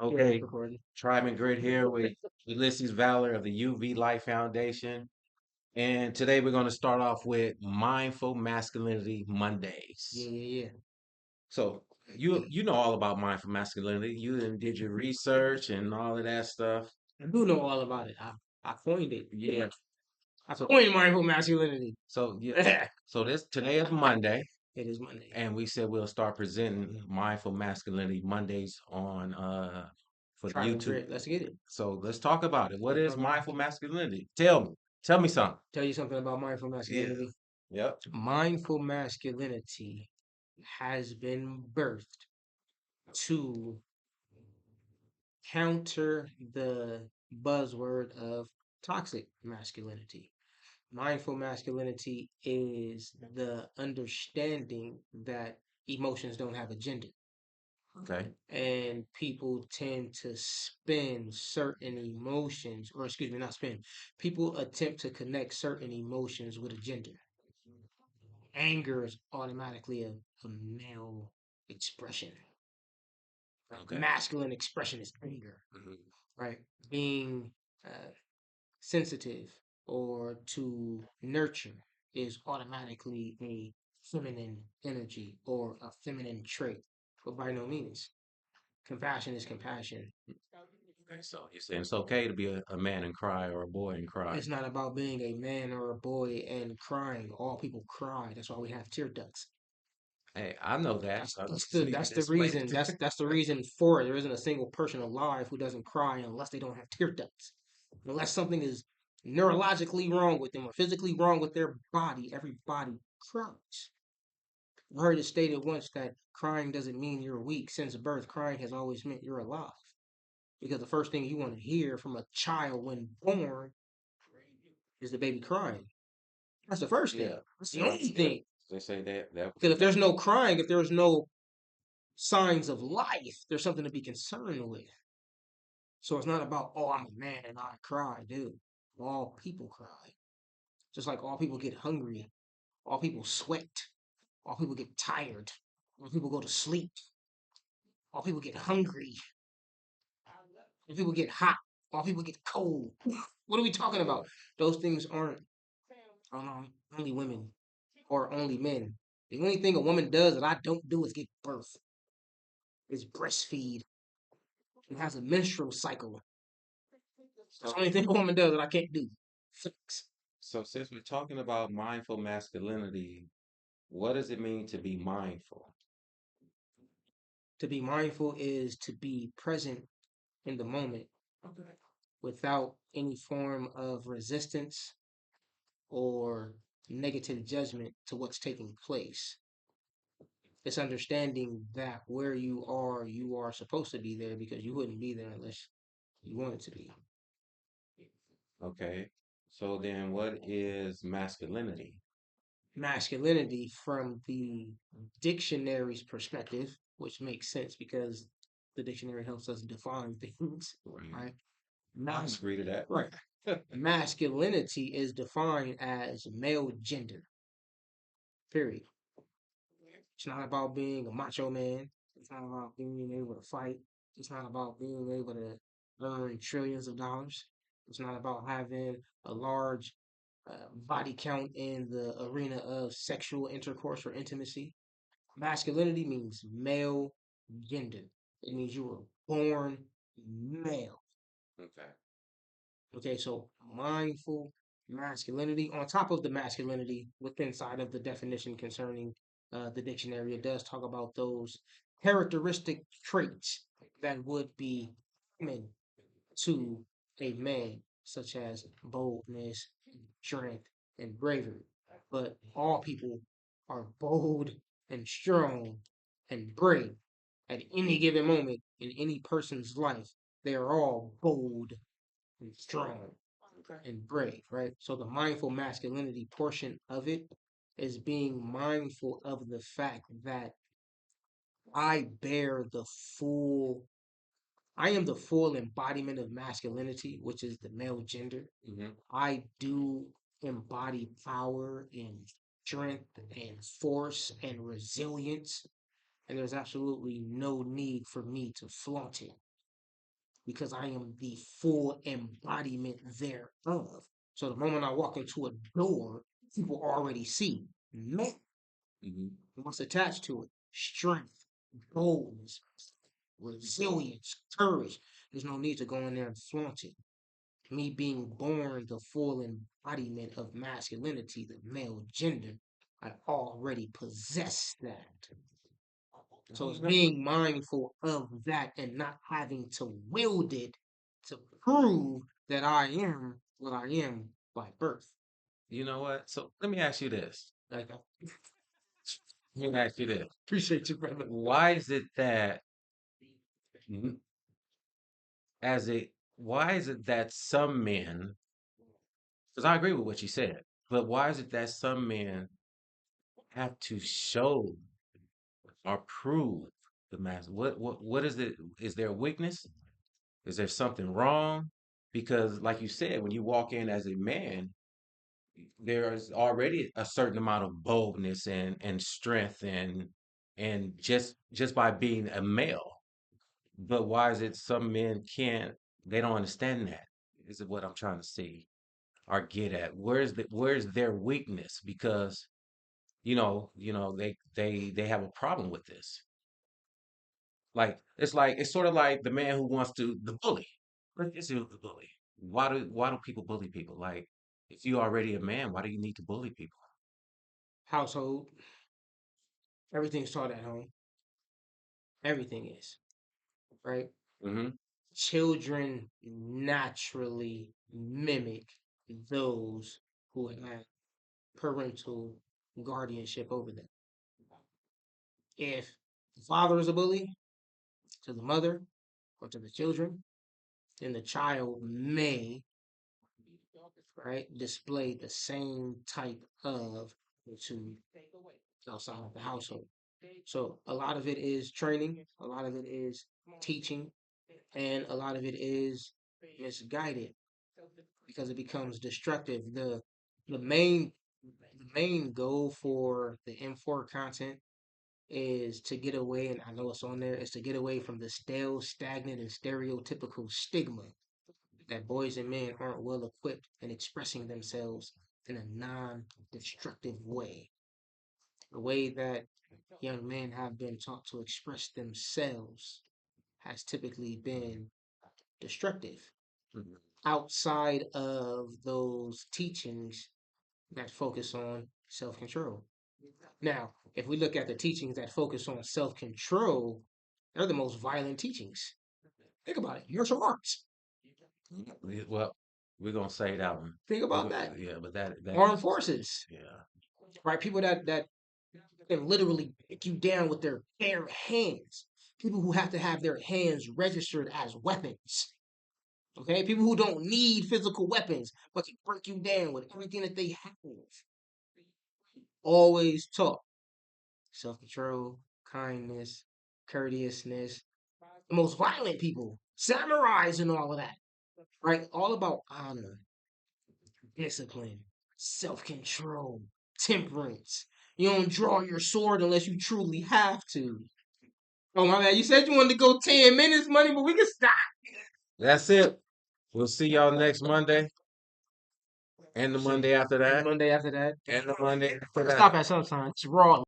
Okay, Tribe and Grit here with Ulysses Valor of the UV Life Foundation. And today we're going to start off with Mindful Masculinity Mondays. Yeah. So you know all about mindful masculinity. You did your research and all of that stuff. I do know all about it. I coined it. Yeah. I So coined mindful masculinity. so yeah. So this today is Monday, It is Monday. and we said we'll start presenting mindful masculinity Mondays on for Tribe and YouTube. grit. Let's get it. So let's talk about it. What Let's is talk about it. mindful masculinity? Tell me. Tell me something. Tell you something about mindful Yeah. masculinity. Yep. Mindful masculinity has been birthed to counter the buzzword of toxic masculinity. Mindful masculinity is the understanding that emotions don't have a gender. Okay. And people tend to spin certain emotions, or excuse me, not spin. People attempt to connect certain emotions with a gender. Anger is automatically a male expression. Okay. Masculine expression is anger, Mhm. right? Being sensitive or to nurture is automatically a feminine energy or a feminine trait, but by no means. Compassion is compassion. Okay. So you're saying it's okay to be a man and cry or a boy and cry. It's not about being a man or a boy and crying. All people cry. That's why we have tear ducts. Hey, I know that. That's I that's just the need to that's the explain reason. it. That's the reason for it. There isn't a single person alive who doesn't cry unless they don't have tear ducts. Unless something is neurologically wrong with them or physically wrong with their body, everybody cries. I heard it stated once that crying doesn't mean you're weak. Since birth, crying has always meant you're alive. Because the first thing you want to hear from a child when born is the baby crying. That's the first thing. Yeah. That's the Yeah. only Yeah. thing. They say that Because if there's no crying, if there's no signs of life, there's something to be concerned with. So it's not about, oh, I'm a man and I cry, dude. All people cry. Just like all people get hungry, all people sweat, all people get tired, all people go to sleep, all people get hungry, all people get hot, all people get cold. What are we talking about? Those things aren't only women or only men. The only thing a woman does that I don't do is give birth, is breastfeed, and has a menstrual cycle. That's the so only thing a woman does that I can't do. Flex. so since we're talking about mindful masculinity, what does it mean to be mindful? To be mindful is to be present in the moment Okay. without any form of resistance or negative judgment to what's taking place. It's understanding that where you are supposed to be there because you wouldn't be there unless you wanted to be. Okay. So then what is masculinity? Masculinity from the dictionary's perspective, which makes sense because the dictionary helps us define things, Right. right? I Mas- agree to that. right. Masculinity is defined as male gender, period. It's not about being a macho man. It's not about being able to fight. It's not about being able to earn trillions of dollars. It's not about having a large body count in the arena of sexual intercourse or intimacy. Masculinity means male gender. It means you were born male. Okay. Okay, so mindful masculinity on top of the masculinity within side of the definition concerning the dictionary, it does talk about those characteristic traits that would be common to a man, such as boldness, strength, and bravery. But all people are bold and strong and brave at any given moment in any person's life. They are all bold and strong Okay. and brave, right? So the mindful masculinity portion of it is being mindful of the fact that I bear the full, I am the full embodiment of masculinity, which is the male gender. Hmm. I do embody power and strength and force and resilience. and there's absolutely no need for me to flaunt it because I am the full embodiment thereof. So the moment I walk into a door, people already see man. Hmm. What's attached to it? Strength, boldness, resilience, courage. There's no need to go in there and flaunt it. Me being born the full embodiment of masculinity, the male gender, I already possess that. So it's being mindful of that and not having to wield it to prove that I am what I am by birth. You know what? So let me ask you this. Like, I Let me ask you this. appreciate you, brother. Why is it that n- as it why is it that some men, because I agree with what you said, but why is it that some men have to show or prove the mask? What is it? Is there a weakness? Is there something wrong? Because like you said, when you walk in as a man, there's already a certain amount of boldness and strength and just by being a male. But why is it some men can't, they don't understand that? Is it what I'm trying to see or get at? Where's their weakness? Because they have a problem with this. Like it's sort of like the man who wants to the bully. Let's just do the bully. Why do people bully people? Like if you're already a man, why do you need to bully people? Household, everything's taught at home. Everything is, right? Hmm. Children naturally mimic those who have parental guardianship over them. If the father is a bully to the mother or to the children, then the child may, right, display the same type of attitude outside of the household. So a lot of it is training, a lot of it is teaching, and a lot of it is misguided because it becomes destructive. The main the main goal for the M4 content is to get away, and I know it's on there, is to get away from the stale, stagnant, and stereotypical stigma that boys and men aren't well equipped in expressing themselves in a non-destructive way. The way that young men have been taught to express themselves has typically been destructive Hmm. outside of those teachings that focus on self control. Now, if we look at the teachings that focus on self control, they're the most violent teachings. Think about it, martial arts. Well, we're gonna say that one. Think about that. Yeah, but that Armed forces, yeah. right? People that can literally break you down with their bare hands. People who have to have their hands registered as weapons. Okay, people who don't need physical weapons but can break you down with everything that they have. Always taught self control, kindness, courteousness. The most violent people, samurais, and all of that, right? All about honor, discipline, self control, temperance. You don't draw your sword unless you truly have to. Oh my bad. You said you wanted to go 10 minutes, money, but we can stop. That's it. We'll see y'all next Monday and the See, Monday after and that Monday after that. and the Monday after Stop that. at some time. It's raw.